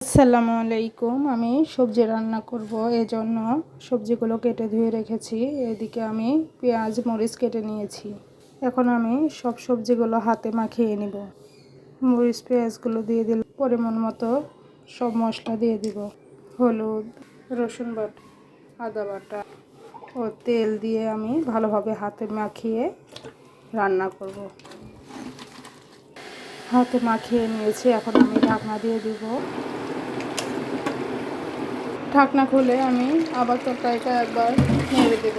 আসসালামু আলাইকুম। আমি সবজি রান্না করব, এজন্য সবজিগুলো কেটে ধুয়ে রেখেছি। এদিকে আমি পেঁয়াজ মরিচ কেটে নিয়েছি। এখন আমি সব সবজিগুলো হাতে মাখিয়ে নিব। মরিচ পেঁয়াজগুলো দিয়ে দিলাম, পরিমাণ মতো সব মশলা দিয়ে দিব। হলুদ, রসুন বাটা, আদা বাটা ও তেল দিয়ে আমি ভালোভাবে হাতে মাখিয়ে রান্না করব। হাতে মাখিয়ে নিয়েছি, এখন আমি ঢাকনা দিয়ে দিব। ঢাকনা খুলে আমি আবার তরকারিটা একবার নেড়ে দেব।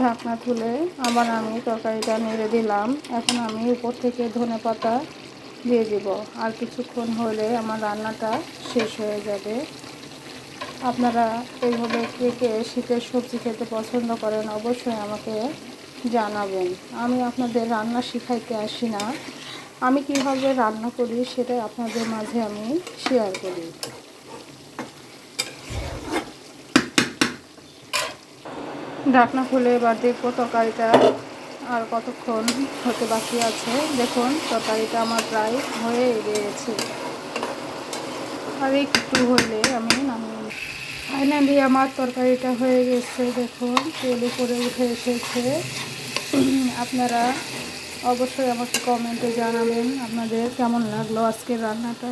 ঢাকনা তুলে আবার আমি তরকারিটা নেড়ে দিলাম। এখন আমি উপর থেকে ধনেপাতা দিয়ে দিব। আর কিছুক্ষণ হলে আমার রান্নাটা শেষ হয়ে যাবে। আপনারা এইভাবে কে কে শীতের সবজি খেতে পছন্দ করেন অবশ্যই আমাকে জানাবেন। আমি আপনাদের রান্না শিখাইতে আসি না, আমি কীভাবে রান্না করি সেটাই আপনাদের মাঝে আমি শেয়ার করি। ঢাকনা খুলে এবার দেখবো তরকারিটা আর কতক্ষণ হতে বাকি আছে। দেখুন তরকারিটা আমার প্রায় হয়ে গিয়েছে, আর একটু হলে আমি নামিয়ে নিই। ফাইনালি আমার তরকারিটা হয়ে গেছে। দেখুন তেল উপরে উঠে এসেছে। আপনারা অবশ্যই আমাকে কমেন্টে জানাবেন আপনাদের কেমন লাগলো আজকের রান্নাটা।